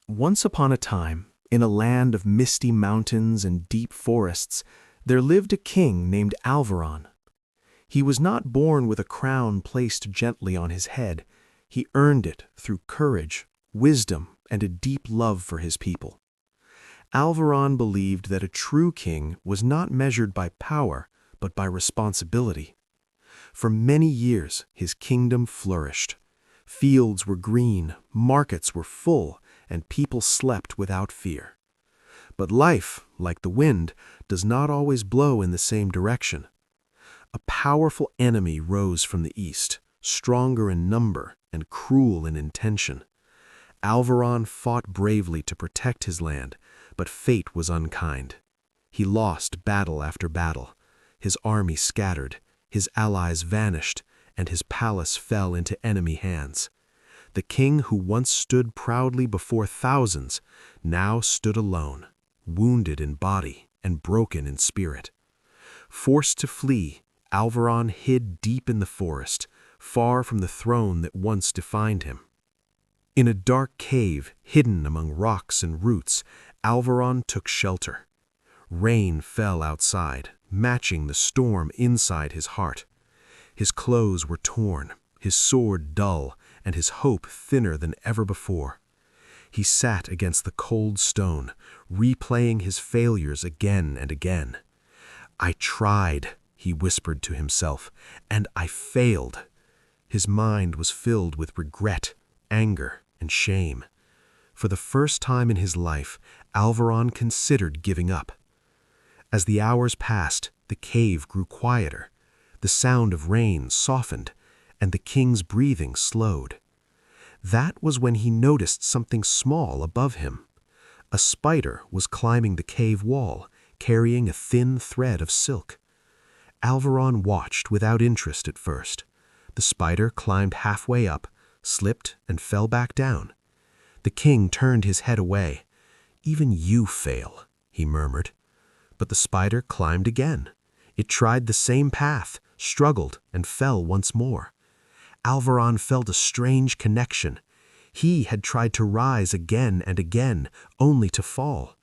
Once upon a time, in a land of misty mountains and deep forests, there lived a king named Alveron. He was not born with a crown placed gently on his head. He earned it through courage, wisdom, and a deep love for his people. Alveron believed that a true king was not measured by power, but by responsibility. For many years, his kingdom flourished. Fields were green, markets were full, and people slept without fear. But life, like the wind, does not always blow in the same direction. A powerful enemy rose from the east, stronger in number and cruel in intention. Alveron fought bravely to protect his land, but fate was unkind. He lost battle after battle. His army scattered, his allies vanished, and his palace fell into enemy hands. The king who once stood proudly before thousands now stood alone, wounded in body and broken in spirit. Forced to flee, Alveron hid deep in the forest, far from the throne that once defined him. In a dark cave, hidden among rocks and roots, Alveron took shelter. Rain fell outside, matching the storm inside his heart. His clothes were torn, his sword dull, and his hope thinner than ever before. He sat against the cold stone, replaying his failures again and again. "I tried," he whispered to himself, "and I failed." His mind was filled with regret, anger, and shame. For the first time in his life, Alveron considered giving up. As the hours passed, the cave grew quieter. The sound of rain softened, and the king's breathing slowed. That was when he noticed something small above him. A spider was climbing the cave wall, carrying a thin thread of silk. Alveron watched without interest at first. The spider climbed halfway up, slipped, and fell back down. The king turned his head away. "Even you fail," he murmured. But the spider climbed again. It tried the same path, struggled, and fell once more. Alveron felt a strange connection. He had tried to rise again and again, only to fall.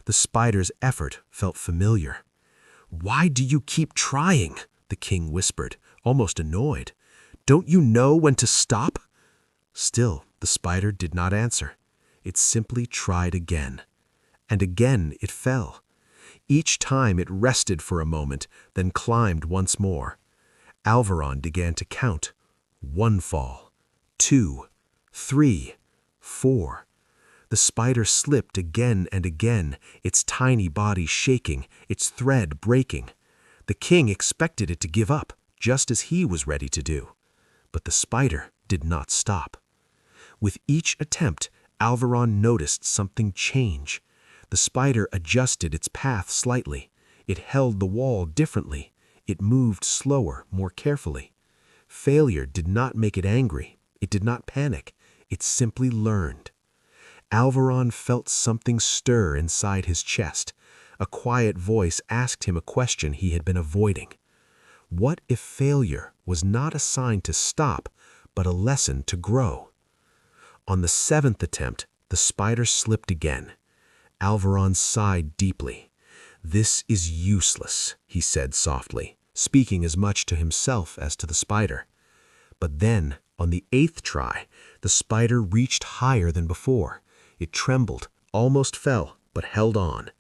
The spider's effort felt familiar. "Why do you keep trying?" the king whispered, almost annoyed. "Don't you know when to stop?" Still, the spider did not answer. It simply tried again. And again it fell. Each time it rested for a moment, then climbed once more. Alveron began to count. 1 fall, 2, 3, 4. The spider slipped again and again, its tiny body shaking, its thread breaking. The king expected it to give up, just as he was ready to do. But the spider did not stop. With each attempt, Alveron noticed something change. The spider adjusted its path slightly. It held the wall differently. It moved slower, more carefully. Failure did not make it angry. It did not panic. It simply learned. Alveron felt something stir inside his chest. A quiet voice asked him a question he had been avoiding. What if failure was not a sign to stop, but a lesson to grow? On the 7th attempt, the spider slipped again. Alveron sighed deeply. "This is useless," he said softly, speaking as much to himself as to the spider. But then, on the 8th try, the spider reached higher than before. It trembled, almost fell, but held on.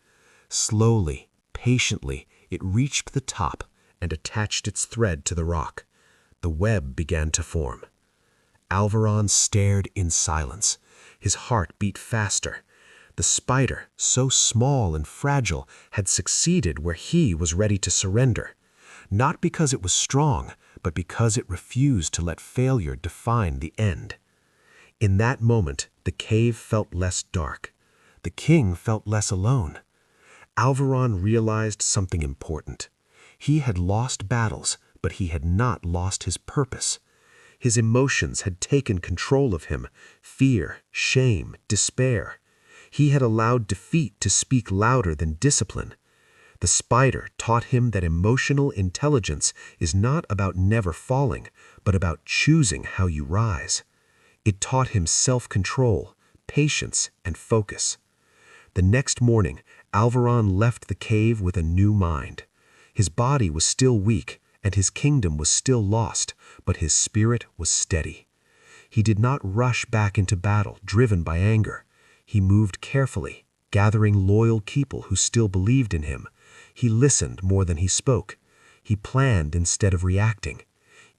Slowly, patiently, it reached the top and attached its thread to the rock. The web began to form. Alveron stared in silence. His heart beat faster. The spider, so small and fragile, had succeeded where he was ready to surrender. Not because it was strong, but because it refused to let failure define the end. In that moment, the cave felt less dark. The king felt less alone. Alveron realized something important. He had lost battles, but he had not lost his purpose. His emotions had taken control of him: fear, shame, despair. He had allowed defeat to speak louder than discipline. The spider taught him that emotional intelligence is not about never falling, but about choosing how you rise. It taught him self-control, patience, and focus. The next morning, Alveron left the cave with a new mind. His body was still weak, and his kingdom was still lost, but his spirit was steady. He did not rush back into battle, driven by anger. He moved carefully, gathering loyal people who still believed in him. He listened more than he spoke. He planned instead of reacting.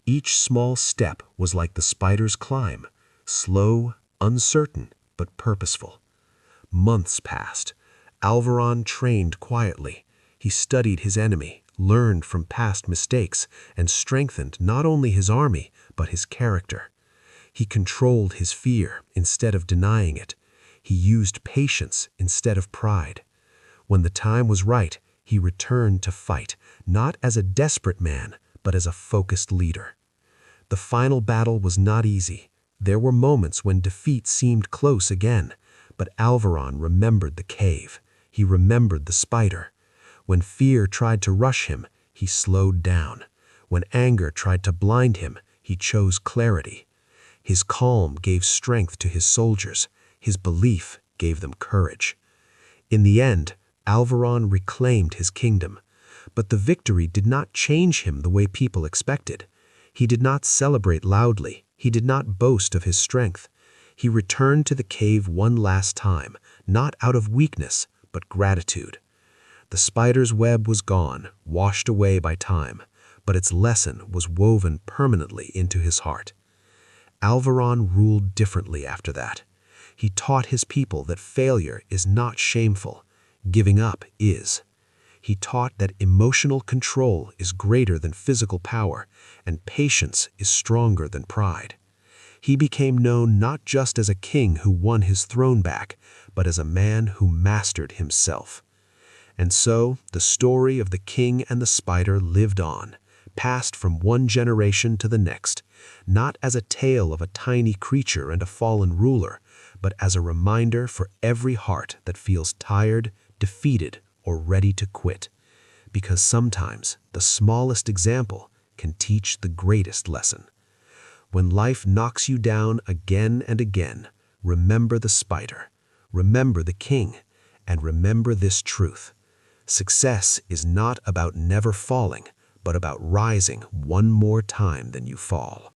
Each small step was like the spider's climb, slow, uncertain, but purposeful. Months passed. Alveron trained quietly. He studied his enemy, learned from past mistakes, and strengthened not only his army, but his character. He controlled his fear instead of denying it. He used patience instead of pride. When the time was right, he returned to fight, not as a desperate man, but as a focused leader. The final battle was not easy. There were moments when defeat seemed close again, but Alveron remembered the cave. He remembered the spider. When fear tried to rush him, he slowed down. When anger tried to blind him, he chose clarity. His calm gave strength to his soldiers. His belief gave them courage. In the end, Alveron reclaimed his kingdom. But the victory did not change him the way people expected. He did not celebrate loudly. He did not boast of his strength. He returned to the cave one last time, not out of weakness, but gratitude. The spider's web was gone, washed away by time, but its lesson was woven permanently into his heart. Alveron ruled differently after that. He taught his people that failure is not shameful. Giving up is. He taught that emotional control is greater than physical power, and patience is stronger than pride. He became known not just as a king who won his throne back, but as a man who mastered himself. And so, the story of the king and the spider lived on, passed from one generation to the next, not as a tale of a tiny creature and a fallen ruler, but as a reminder for every heart that feels tired, defeated, or ready to quit. Because sometimes the smallest example can teach the greatest lesson. When life knocks you down again and again, remember the spider, remember the king, and remember this truth. Success is not about never falling, but about rising one more time than you fall.